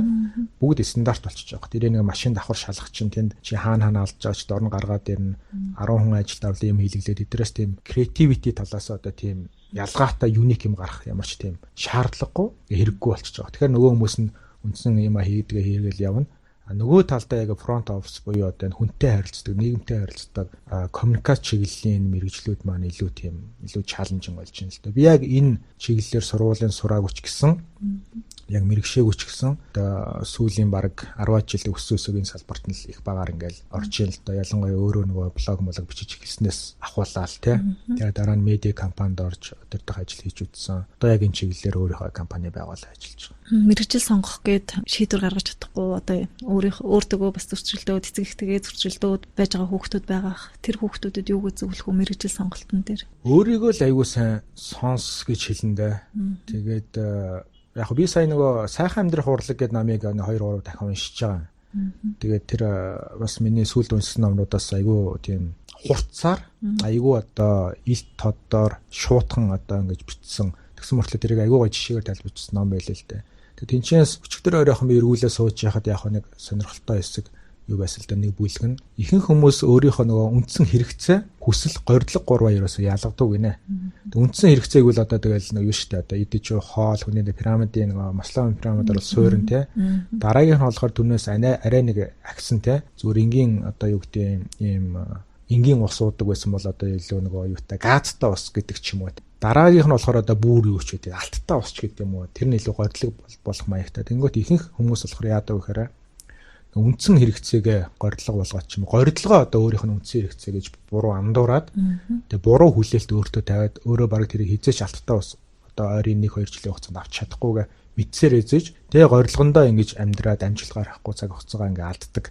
Бүгд стандарт болчихж байгаа. Тэр нэг машин давхар шалгах чинь тэнд чи хаана алдж байгаа ч дорн гаргаад ирнэ. 10 хүн ажилд авлаа юм хийлгэлээд эдрээс тийм creativity талаас одоо тийм ялгаатай юник юм гарах ямар ч тийм шаардлагагүй хэрэггүй болчихж байгаа. Тэгэхээр нөгөө хүмүүс нь үндсэн юм хийдгээ хийгээл явна. Нөгөө талдаа яг front office буюу одоо хүнтэй харилцдаг, нийгэмтэй харилцдаг коммуникац чиглэлийн мэрэгжлүүд маань илүү чаленжинг болж байна л да. Би яг энэ чиглэлээр сургуулийн сураагүй ч гэсэн яг мэрэгшээгүй ч гэсэн одоо сүүлийн баг 10 жилийн өсөөгийн салбарт нь их багаар ингээл орж ийн л да. Ялангуяа өөрөө нөгөө блог бичиж эхэлснээс ахуулаад тий. Тэгээд дараа нь медиа компанид орж өдөртөх ажил хийж үзсэн. Одоо яг энэ чиглэлээр өөрийнхөө компани байгуулаад ажиллаж байгаа. Мэргэжил сонгох гээд шийдвэр гаргаж чадахгүй одоо өөртөө бас зөрчилдөөд эцэг ихтэйгээ зөрчилдөөд байж байгаа хүүхдүүд байгаа. Тэр хүүхдүүдэд юу гэж зөвлөх вэ мэргэжил сонголтын дээр? Өөрийгөө л аягүй сайн сонс гэж хэлэндээ. Тэгээд яг би сая нөгөө сайхан амьдрах урлаг гэдэг намыг 2-3 дахин уншиж байгаа. Тэгээд тэр бас миний сүүлд уншсан номнуудаас аягүй тийм хурцаар аягүй одоо илт тоддоор шуутхан одоо ингэж бичсэн. Тэгсэн мөртлөө тэрийг аягүй гой жишээгээр тайлбарчсан ном байлээ л дээ. Тэгээд тэнцээс өчигдөр ойрхон би эргүүлээ сууж яхад яг нэг сонирхолтой хэсэг юу байсан л да нэг бүлэг нь ихэнх хүмүүс өөрийнхөө нөгөө үндсэн хэрэгцээ хүсэл горилго 3 баяраас ялгадаг гинэ. Үндсэн хэрэгцээг бол одоо тэгэл нөгөө юу штэ одоо идэж хоол хүний пирамидын нөгөө масловын пирамидаар суурин те дараагийн нь болохоор түнээс арай нэг агсан те зүгээр энгийн одоо юу гэдэг ийм энгийн ус уудаг байсан бол одоо илүү нөгөө юутай газтай ус гэдэг ч юм уу. Дараагийнх нь болохоор одоо бүр юу ч гэдэг алттай усч гэдэг юм уу. Тэр нь илүү горилго болох маягтай. Тэнгөт ихэнх хүмүүс болохоор яадаг вэ гэхээр үндсэн хэрэгцээгээ горилго болгоод ч юм уу. Горилгоо одоо өөрийнх нь үндсэн хэрэгцээ гэж буруу андуураад тэгээ буруу хүлээлт өөртөө тавиад өөрөө баг тэрийг хизээч алттай ус одоо ойрын 1-2 жилийн хугацаанд авч чадахгүйгээ мэдсээр эзэж тэгээ горилгондоо ингэж амьдраад амжилтгаар авахгүй цаг хугацаагаа ингээ алддаг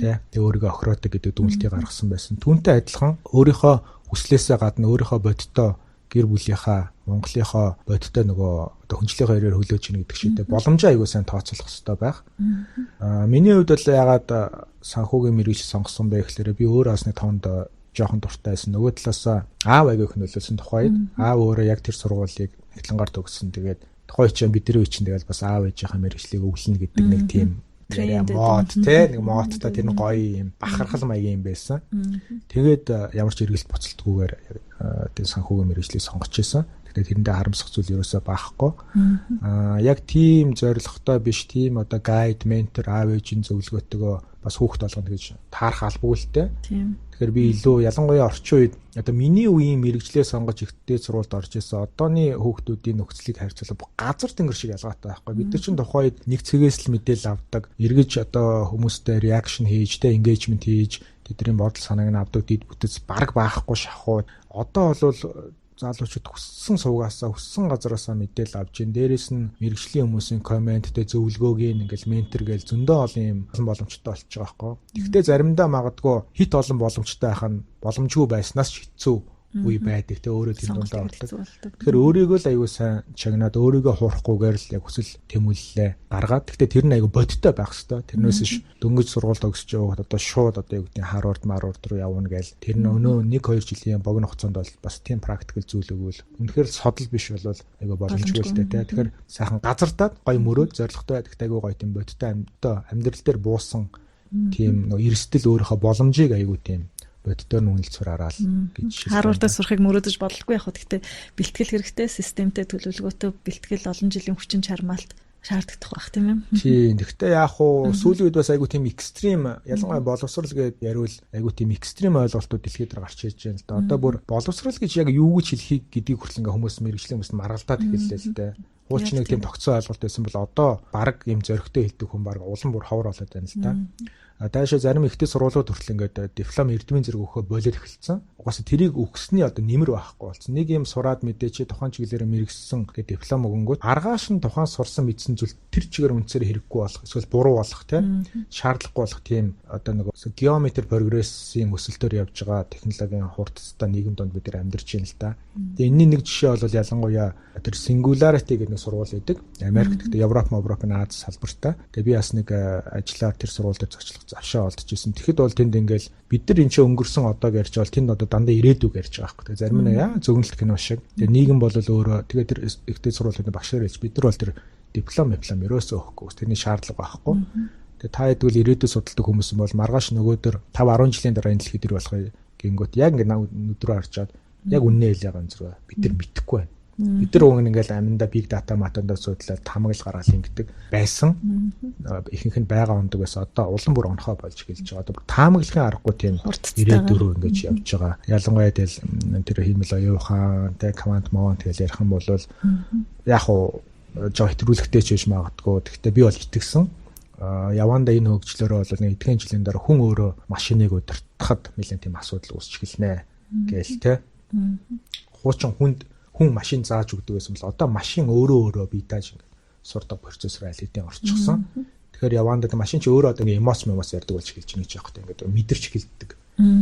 тэгээ өөрийгөө охироодог гэдэг дүгнэлтийг гаргасан байсан. Түүнтэй адилхан өөрийнхөө хүслээсээ гадна өөрийнхөө бодиттой гэр бүлийнхаа Монголынхоо бодиттой нөгөө одоо хүнчлэлийн хоёроор хөлөөж ийн гэдэг шийдэ боломжоо аягүй сайн тооцоолох хэрэгтэй байх. Миний хувьд бол ягаад санхүүгийн мэргэжил сонгосон бэ гэхээр би өөрөө бас нэг тоонд жоохон дуртай байсан. Нөгөө талаас аав аягүй их нөлөөлсөн тухайд аав өөрөө яг тэр сургуулийг хэтлэнгаар төгссөн. Тэгээд тухайн чинь бидний үе чинь тэгэл бас аав ээжийнхээ мэргэжлийг өвлөнө гэдэг нэг тийм мод те нэг модтой тэр нь гоё юм бахархал маягийн юм байсан. Тэгээд ямар ч эргэлт буцалтгүйгээр тэр санхүүгийн мэргэжлийг сонгож ирсэн. Тэгээд тэрэндээ харамсах зүйл ерөөсөө баахгүй. Яг тийм зорилготой биш тийм одоо гайд, ментор, аав ээжийн зөвлөгөөтэйгөө бас хүүхд болгоно гэж таарах албагүй л те. Тэгэхээр би илүү ялангуяа орчин үед одоо миний үеийн мэргэжлээ сонгож ихтэй сургуульд орж исэн одооны хүүхдүүдийн нөхцөлийг харьцуулбал газар тэнгэр шиг ялгаатай байхгүй. Бид нар чинь тухайд нэг цэгээс л мэдээлэл авдаг. Эргэж одоо хүмүүстэй реакшн хийж, тэ engagement хийж, тэдний бодол санааг нь авдаг дид бүтэц баг баахгүй шахуу. Одоо бол залуучууд хүссэн суугаасаа хүссэн газараасаа мэдээлэл авч ин дээрээс нь мэргэжлийн хүмүүсийн комменттэй зөвлөгөөгийн ингээл ментор гээл зөндөө олон юм боломжтой болчих жоох байхгүй. Гэхдээ заримдаа магадгүй хит олон боломжтой байх нь боломжгүй байснаас ч хэцүү үе байдаг те өөрөө тийм дундаа ордог. болдог. Тэгэхээр өөрийгөө л аягүй сайн чагнаад өөрийгөө хуурахгүйгээр л яг хүсэл тэмүүллээ гаргаад. Гэхдээ тэр нь аягүй бодиттой байх хэвээр. Тэрнээс ш дөнгөж сургуульд өгсөж яваад одоо шууд одоо юу гэдэг нь Харвард руу явна гээл. Тэр нь өнөө 1-2 жилийн богино хугацаанд бол бас тийм практикл зүйл өгвөл үнэхээр содол биш болвол аягүй боломжгүй л дээ те. Тэгэхээр сайхан газардаад гоё мөрөөд зоригтой байдаг аягүй гоё тийм бодиттой амьдрал дээр буусан тийм нөгөө эрсдэл өөрийнхөө боломжийг аягүй тийм бодитоор нь үнэлцээр хараад гэж шилжүүлсэн. Харвардаас сурахыг мөрөөдөж бодлогүй яг хөө. Гэхдээ бэлтгэл хэрэгтэй, системтэй төлөвлөгөөтэй бэлтгэл олон жилийн хүчин чармаалт шаарддаг байх тийм ээ. Тийм. Гэхдээ яг хуу сүүлийн үед бас айгүй тийм экстрим ялангуяа боловсрал гэдээ яриул айгүй тийм экстрим ойлголтууд дэлхийд дээр гарч ирж байна л да. Одоо бүр боловсрал гэж яг юу гэж хэлхийг гэдгийг хүртэл ингээ хүмүүс мэрэгжлийн хүмүүс маргалдаад эхэллээ л дээ. Хуучин нэг тийм тогтсон ойлголт байсан бол одоо баг юм зөрөгтэй хэлдэг хүн баг улам бүр ховор болоод байна л да. Даашаа зарим ихтэй сургуулиуд хүртэл ингээд диплом эрдмийн зэрэг өгөхөөр болоод эхэлсэн. Угаасаа тэрийг өгснээ одоо нэмэр байхгүй болсон. Нэг юм сураад мэдээч тухайн чиглэлээр мэрэгсэн гэдэг диплом өгөнгөт аргааш нь тухайн сурсан мэдсэн зүйл тэр чигээр үнцээр хэрэггүй болох эсвэл буруу болох тийм шаардлагагүй болох тийм одоо нэг геометр прогрессийн өсөлтөөр явж байгаа технологийн хурдцтай нийгэм донд бид нар амьдарч байна л да. Тэгээ энэний нэг жишээ бол ялангуяа тэр Singularity гэдэг нэг сургууль байдаг. Америкт гэдэг Европын Аз салбартай. Тэгээ би бас нэг ажиллаар тэр сургууль дээр зочлох завшаа олдож исэн. Тэгэхэд бол тэнд ингээл бид нар энэ ч өнгөрсөн одоо ярьж байгаа тэнд одоо дандаа ирээдүг ярьж байгаа байхгүй. Тэгээ зарим нь яа зөгнөлт кино шиг. Тэгээ нийгэм бол өөрөө тэгээ тэр ихтэй сургуулийн багшаар хэлж бид нар бол тэр диплом ерөөсөө өгөхгүй. Тэрний шаардлага байхгүй. Тэгээ та хэдвэл ирээдүйд судалдаг хүмүүс бол маргааш нөгөөдөр 5-10 жилийн дараа энэ дэлхийд ир болохыг гингөт яг ингээд нүдрөө харчаад яг үннээ хэлж байгаа юм зэрэг бид нар мэдэхгүй байна. Бид нар уг ингээл аминда big data матандаа судлаад тамагл гаргал ингэдэг байсан. Ихэнх нь байгаа ондог байсан. Одоо улам бүр онхоо болж гэлж байгаа. Одоо таамаглахын аргагүй тийм ирээдүрөө ингэж явж байгаа. Ялангуяа тэл тэр хиймэл оюухан, тэ квант мовон тэгэл ярих юм бол яг уу жоо хэтрүүлэгтэй ч биш магадгүй. Гэхдээ би бол итгэсэн. Яванда энэ хөгжлөөрөө бол нэг эдгээр жилийн дараа хүн өөрөө машиныг удирдахад нэлээд тийм асуудал үүсч эхэлнэ гээл тэ. Хуучин хүн машин зааж өгдөг байсан бол одоо машин өөрөө бие дааж ингээд сурдаг процессор айлтын орчихсон. Тэгэхээр явандаа машин ч өөрөө одоо ингээд эмоц ярьдаг болж эхэлж байгаа ч яах вэ? Ингээд мэдэрч эхэлдэг.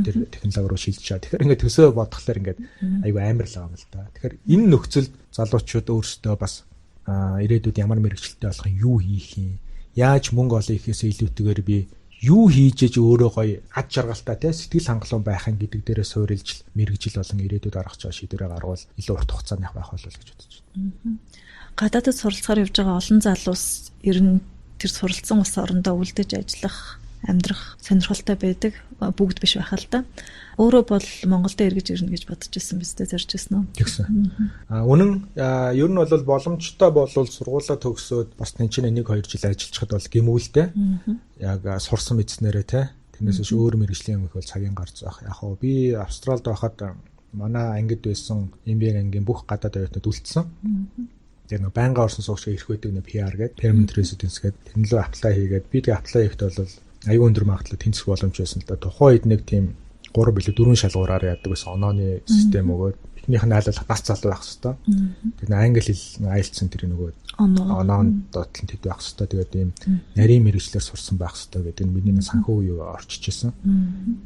Тэр технологи руу шилжиж байгаа. Тэгэхээр ингээд төсөө бодглохлоор ингээд айгүй амар л байгаа юм л да. Тэгэхээр энэ нөхцөлд залуучууд өөрсдөө бас ирээдүйд ямар мэрэгчлэлтэй болох юм, юу хийх юм, яаж мөнгө олох ихээсээ илүүтэйгээр би юу хийж иж өөрөө гоё ад жаргалтай те сэтгэл хангалуун байхын гэдэг дээрээ суурилж мэрэгжил болон ирээдүйд гаргаж байгаа шийдвэрээ гаргавал илүү урт хугацааны байх болов гэж бодож байна. Гадаадд суралцахаар явж байгаа олон залуус ер нь тэр суралцсан ус орондоо үлдэж ажиллах, амьдрах сонирхолтой байдаг. Бүгд биш байх л да. Өөрөө бол Монголд эргэж ирнэ гэж бодож ирсэн биз дээ, зорж ирсэн үү? Тэгсэн. Үнэн ер нь бол боломжтой болвол сургуулаа төгсөөд бас тэнцэнэ 1-2 жил ажиллахад бол гэмүүлтэй. Яг сурсан мэдснээрээ те. Тэрнээс өөр мэрэгжлийн юм их бол цагийн гарч байх. Яг хоо би Австралид байхад манай ангид байсан MBA ангийн бүх гадаад оюутнууд үлдсэн. Тэр нэг байнга орсон суугч ирэх байдаг нэг PR гэдэг permanent residence гэдэг тэр лөө apply хийгээд би тэгээ apply хийхэд бол аюун өндөр магадлал тэнцэх боломж байсан л да. Тухайн үед нэг тийм 3 билүү 4 шалгуураар яадаг байсан онооны систем өгөөд эхнийх нь айлуулах бас залуу байх хэвээр. Тэр англи хэл IELTS тэр нөгөө оноонд доотлон тэд байх хэвээр. Тэгээд ийм нарийн мэрэгчлэр сурсан байх хэвээр гэдэг нь миний санхүү юу орчиж исэн.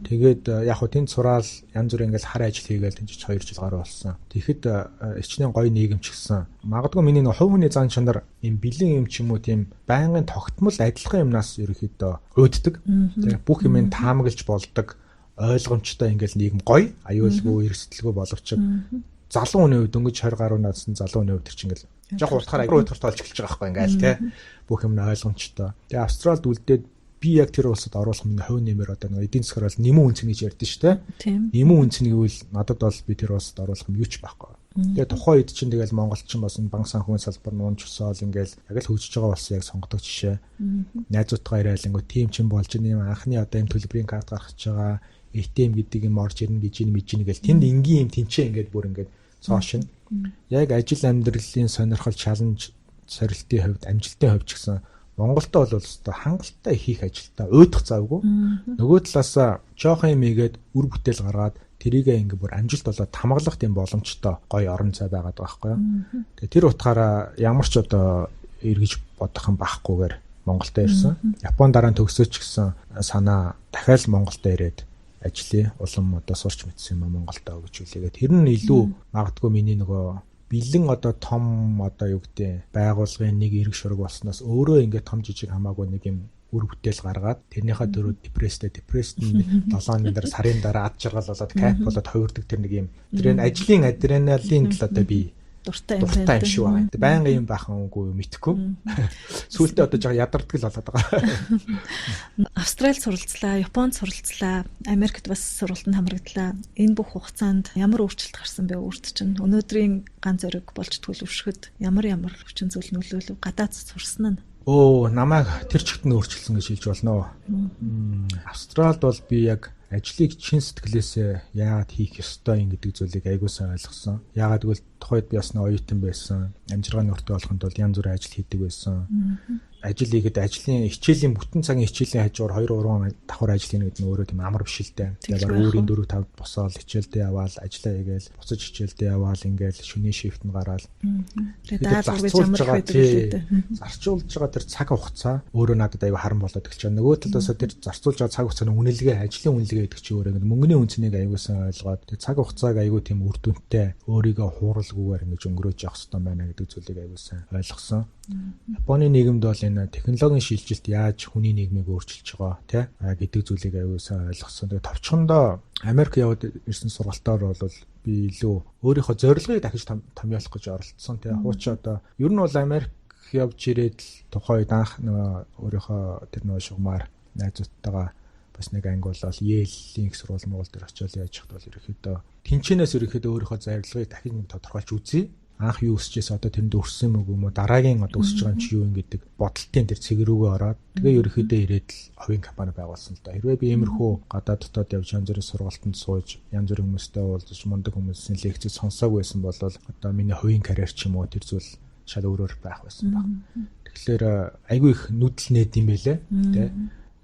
Тэгээд яг хөө тэнд сураал янз бүрийн ингээл хар ажил хийгээл тэнцэж 2 жил гаруй болсон. Тэгэхэд эрчнийн гоё нийгэм ч гэсэн магадгүй миний нэг хувь хүний зан чанар ийм бэлэн юм ч юм уу тийм байнгын тогтмол адилхан юмнаас ерөөхдөө өөддөг. Тэгээд бүх юм таамаглаж болдог. Ойлгомжтой ингээл нийгэм гоё, аюулгүй, эрсдэлгүй боловч залуу хүний үед дөнгөж 20 гаруй наадсан залуу хүний үед тэр чинь ингээл жоох утгаараа утгарт болж эхэлж байгаа байхгүй ингээл те бүх юм ойлгомжтой. Тэгээ Австралид үлдээд би яг тэр улсад оруулах миний хувь нэмэр одоо нэг эдийн засгаар бол нэмэн үнцэн гэж ярьдэн шүү те. Нэмэн үнцэн гэвэл надад бол би тэр улсад оруулах юм юу ч байхгүй. Тэгээ тухайн үед чинь тэгэл монголчин бас банк санхүүгийн салбар нуунч өсөөл ингээл яг л хөгжиж байгаа болсон яг сонгодог жишээ. Найзуудтайгаа ирээлэнгөө тим чин болж ийм анхны одоо юм төлбөрийн карт гаргаж байгаа ATM гэдэг юм орж ирнэ гэж гэл тэнд энгийн юм тэнцээ ингээд бүр ингээд цоошин. Яг ажил амьдралын сонирхол чаленж сорилтын хувьд амжилтын хувьд ч гэсэн Монголтой бол өстой хангалттай хийх ажилтаа өөдөх завгүй. Нөгөө талаас жоохон юм игээд үр бүтээл гаргаад тэрийгээ ингээд бүр амжилт болоод тамгалах тийм боломжтой гоё орон зай байгаад байгаа байхгүй юу. Тэгээ тэр утгаараа ямар ч одоо эргэж бодох юм багахгүйгээр Монголтой ирсэн. Японд дараа нь төгсөөч гэсэн санаа дахиад Монголтой ирээд ажлыг улам одоо сурч мэдсэн юм Монголдоо гэж үлээгээд тэр нь илүү магадгүй миний нөгөө бэлэн одоо том одоо юу гэдэг байгууллагын нэг эрг шураг болсноос өөрөө ингээд том жижиг хамаагүй нэг юм үр бүтээл гаргаад тэрнийхээ дөрөв депресд нь 7 өдрийн дараа сарын дараа ад жаргал болоод кайф болоод хувирдаг тэр нэг юм тэр энэ ажлын адреналин л одоо би дуртай юм шүү байгаа. Байнга юм бахангүй мэдхгүй. Сүүлдээ одоо жоо ядардаг л болоод байгаа. Австралид суралцлаа, Японд суралцлаа, Америкт бас сургалтанд хамраглалаа. Энэ бүх хугацаанд ямар өөрчлөлт гарсан бэ өөрт чинь? Өнөөдрийн ганц зориг болж төлөвшөхөд ямар хүчин зүйл нөлөөлөв? Гадаад сурсан нь намайг тэр чигт нь өөрчилсөн гэж хэлж болно. Австралид бол би яг ажлыг чин сэтгэлээсээ яагаад хийх ёстой юм гэдэг зүйлийг аягүй сайн ойлгосон. Яагаад гэвэл тухайд би бас нэг оюутан байсан. Амжиргааны өртөө болоход бол янз бүрийн ажил хийдэг байсан. Ажил хийгээд ажлын хичээлийн бүтэн цагийн хичээлийн хажуугаар 2-3 давхар ажил хийнэ гэдэг нь өөрөө тийм амар биш л дээ. Тэгээ баг өөрийн 4-5 босоод хичээлдээ яваал, ажиллаа хийгээл, буцаж хичээлдээ яваал ингээл шөнийн шифтэнд гараал. Тэгээ даалгаврыг амар байдаг л дээ. Зарцуулж байгаа тэр цаг хугацаа өөрөө надад аягүй харан болоод эхэлж байгаа. Нөгөө талаас тэр зарцуулж байгаа цаг хугацааны үнэлгээ, ажлын үнэлгээ гэдэг чинь өөрөө ингээд мөнгөний үнцнийг аягүй сайн ойлгоод тэр цаг хугацааг аягүй тийм үр дүнтэй өөрийгөө хууралгүйгээр ингэж өнгөрөөж явах хэрэгтэй байна гэдэг зүйлийг аягүй сайн ойлгосон. Японы нийгэмд бол энэ технологийн шилжилт яаж хүний нийгмийг өөрчилж байгаа гэдэг зүйлийг аягүй сайн ойлгосон. Тэгээ товчхондоо Америк яваад ирсэн сургалтаар бол би илүү өөрийнхөө зорилгыг дахиж томьёолох гэж оролцсон. Хууч одоо ер нь бол Америк явж ирээд л тухайд анх нөгөө өөрийнхөө тэр нөгөө шугамар найзуудтайгаа бас нэг анги болол Yale-ийн сургууль Монгол дээр очиод яаж хад бол ерөөхдөө тэнчэнээс ерөөхдөө өөрийнхөө зорилгыг дахиж нэг тодорхойлж үзье. Анх юу өсчээс одоо тэрэнд өрсөн мөг юм уу дараагийн одоо өсөж байгаа юм чи юу юм гэдэг бодолтын тэр цэг рүүгээ ороод тэгээ ерөөхдөө ирээд л хувийн компани байгуулсан л да. Хэрвээ би иймэрхүү гадаад дотоод явж янз бүрийн сургалтанд сууж янз бүрийн хүмүүстэй уулзаж мундаг хүмүүсийн лекцийг сонсоог байсан бол одоо миний хувийн карьер ч юм уу тэр зүйл шал өөрөөр байх байсан баг. Тэгэхээр айгүй их нүдэл нээд юм байлээ тий.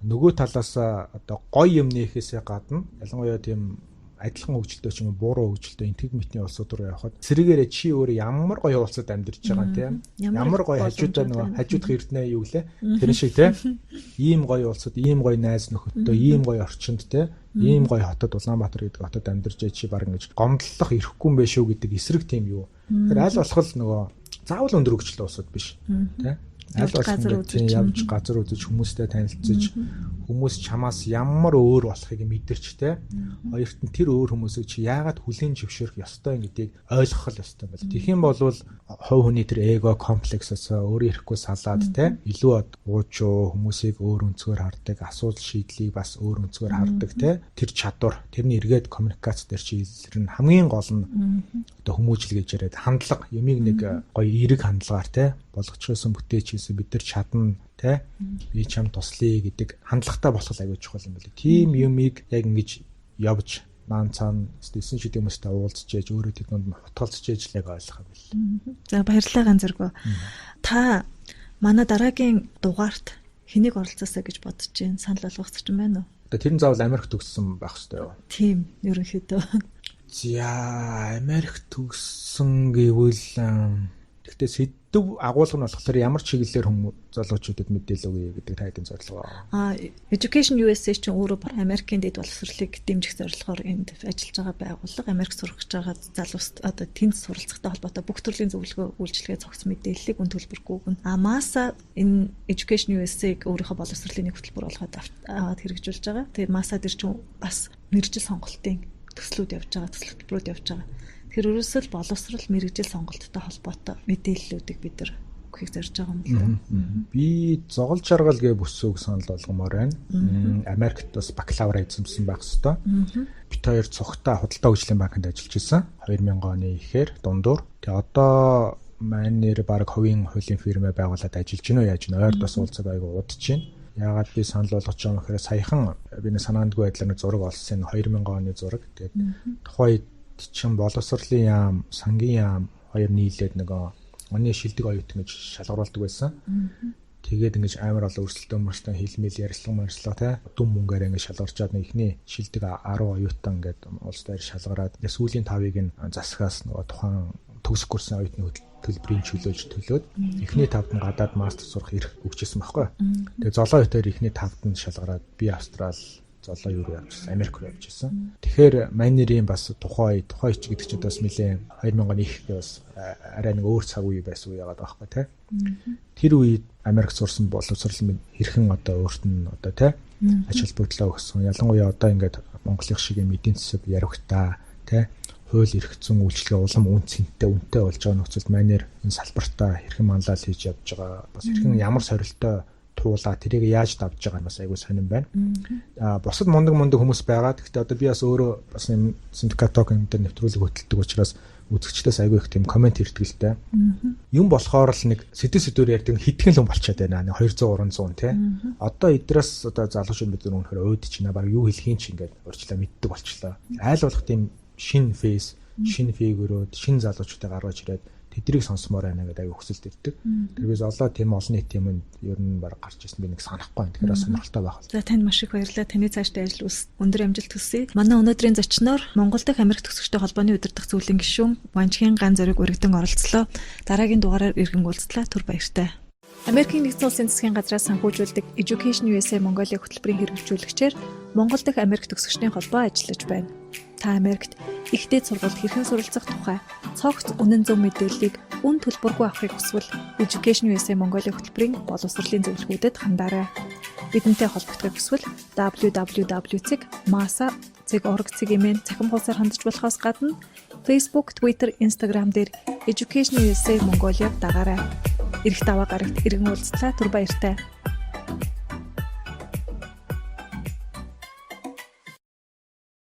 Нөгөө талаас одоо гоё юм нээхээсээ гадна ялангуяа тийм адилхан хөгжилтэй ч юм уу бууруу хөгжилтэй энтэг мэтний улсууд руу явхад сэргээрээ чи өөрөө ямар гоё улсад амьдарч байгаа тийм ямар гоё хажуудаа нөгөө хажуудах эрдэнэ юу гэлээ тэр шиг тийм ийм гоё улсад ийм гоё найз нөхөдтэй ийм гоё орчинд тийм ийм гоё хотод Улаанбаатар гэдэг хотод амьдарч чи баг ингэж гомдлох ирэхгүй юм бэ шүү гэдэг эсрэг тийм юу тэр аль болох л нөгөө заавал өндөр хөгжилтэй улсууд биш тийм аль болох явж газар үзэж хүмүүстэй танилцж хүмүүс чамаас ямар өөр болохыг мэдэрч те хоёрт нь тэр өөр хүмүүсийг чи яагаад хүлээн зөвшөөрөх ёстой гэдгийг ойлгох л ёстой байл. Тэгэх юм бол хувь хүний тэр эго комплексээс өөрөө ирэхгүй салаад те илүү уучуу хүмүүсийг өөр өнцгөр хардаг, асуудал шийдлийг бас өөр өнцгөр хардаг те тэр чадвар тэрний эргээд коммуникац дээр чи илэрнэ хамгийн гол нь одоо хүмүүжил гэж яриад хандлага юмыг нэг гоё эерэг хандлагаар те болгочихсон бүтээч хийсэн бид нар чадна тэ би чам туслая гэдэг хандлагатай болох аягүй чухал юм байна. Тийм юмыг яг ингэж явж наан цаана стэйсэн шидэм хүмүүстэй уулзч яаж өөрөө тэднүүд нь хутгалцж яаж л яг ойлгох юм бэл. За баярлалаа ганцэргөө. Та манай дараагийн дугаарт хэнийг оролцоосаа гэж бодож байна? Санал болгох ч юм байна уу? Одоо тэр нь заавал Америк төгссөн байх хэрэгтэй юу? Тийм, ерөнхийдөө. За Америк төгссөн гэвэл тэгтээ сэдв агуулга нь болохоор ямар чиглэлээр хүмүүс залуучуудад мэдээлэл өгье гэдэг тайлбарын зорилго. Education USA чинь өөрөө Америкийн дэд боловсролыг дэмжих зорилгоор энд ажиллаж байгаа байгууллага. Америк сурах гэж байгаа залуус одоо тэнд суралцахтай холбоотой бүх төрлийн зөвлөгөө үйлчилгээ цогц мэдээллийг үн төлбөргүй өгнө. MASA энэ Education USA-г өөрийнхөө боловсролын нэг хөтөлбөр болгоод аваад хэрэгжүүлж байгаа. Тэгээд MASA дээр чинь бас мэргэжил сонголтын төслүүд явж байгаа, төсөл хөтөлбөрүүд явж байгаа. Тэр өрөөсөл боловсрал мэргэжил сонголттой холбоотой мэдээллүүдийг бид нар өгөхийг зорж байгаа юм байна. Би зогол жаргал гэ бүсүүг санал болгомоор байна. Америкт бас бакалавра эзэмсэн байх хэвээр. Бид хоёр цогтой худалдаа хөгжлийн банкнд ажиллаж исэн. 2000 оны ихээр дундуур. Тэгээ одоо маань нэр баг хувийн хуулийн фирмэ байгуулад ажиллаж гинөө яаж нэ ойр бас уулзаг айгу удаж байна. Яагаад би санал болгож байгаа юм гэхээр саяхан би нэг санаандгүй байдлаар нэг зураг олсон 2000 оны зураг. Тэгээд тухайд чин боловсролын яам, сангийн яам хоёр нийлээд нөгөө оны шилдэг оюутан гэж шалгаруулдаг байсан. Тэгээд ингэж амар олон өрсөлдөөн мөрсөлдөөн хэлмэл ярилцлага дүн мөнгөөр ингэж шалгарчаад ихний шилдэг 10 оюутан ингээд улс дээр шалгараад сүүлийн 5-ыг нь засгаас нөгөө тухайн төгсөх курсын оюутны төлбөрийн чөлөөлж төлөөд эхний 5-д нь гадаад мастер сурах эрх өгчээсэн байхгүй. Тэгээд золоо хэтээр эхний 5-д нь шалгараад би Австрал золоо юу руу явчихсан, Америк руу явчихсан. Тэгэхээр майнерийн бас тухай ч гэдэг чинь бас нэлээд 2000 оны их бас арай нэг өөр цаг үе байсан үе яагаад байхгүй те. Тэр үед Америк сурсан боловсрол хэрхэн одоо өөрт нь одоо те ач холбогдлоо өгсөн. Ялангуяа одоо ингээд Монголын шиг юм эдийн засаг яригтаа те хууль эрх зүйн үйлчлэгээ улам үнцэнтэй болж байгаа нөхцөлд майнер энэ салбартаа хэрхэн манлал хийж явж байгаа бас хэрхэн ямар сорилттой туулаа тэрийг яаж давж байгаа нь бас айгүй сонирн байна. Бусад мундаг хүмүүс байгаа. Гэхдээ одоо би бас өөрөө бас юм синдикатокын дээр нэвтрүүлэг хөтэлдэг учраас үзэгчдээс айгүй их тийм комент ирдэг л дээ. Юм болохоор л нэг сэдвээр ярьдаг хэдхэн л болчиход байна. 200 300 тий. Одоо эдрээс одоо залуучууд бид нар өнөхөр өөдөж байна. Баг юу хэлхийн ч ингээд урьдчилаа мэддэг болчихлоо. Айл болох тийм шин фейс, шин фигурууд, шин залуучуудыг гаргаж ирээд тэдрийг сонсомоор байна гэдэг аяг хүсэлт ирдэг. Тэр biz олоо тийм олон нийт юмд ер нь баг гарч ирсэн би нэг санахгүй. Тэгэхээр сонирхолтой байх. За танд маш их баярлалаа. Таны цаашдаа ажил өндөр амжилт хүсье. Манай өнөөдрийн зочноор Монгол дахь Америк төгсөгчтэй холбооны удирдах зүйлийн гишүүн Ванжхийн Ган Зориг өргөдөн оролцлоо. Дараагийн дугаараар иргэн уулзлаа. Түр баяртай. Америкийн нэгдсэн улсын засгийн газраас санхүүжүүлдэг Education USA Mongolia хөтөлбөрийн хэрэгжүүлэгчээр Монгол дахь Америк төгсөгчдийн холбоо ажиллаж байна. Та Америкт ихтэй сургуульд хэрхэн суралцах тухай цогц үнэн зөв мэдээллийг үн төлбөргүй авахыг хүсвэл Education USA Mongolia хөтөлбөрийн боловсролын зөвлөгөөдөд хандаарай. Бидэнтэй холбогдохыг хүсвэл www.masa.org цэгийн цахим хуудасаар хандж болохоос гадна Facebook, Twitter, Instagram дээр Education USA Mongolia дагаарай. Ирэх даваа гарагт иргэн уулзлаа. Түр баяртай.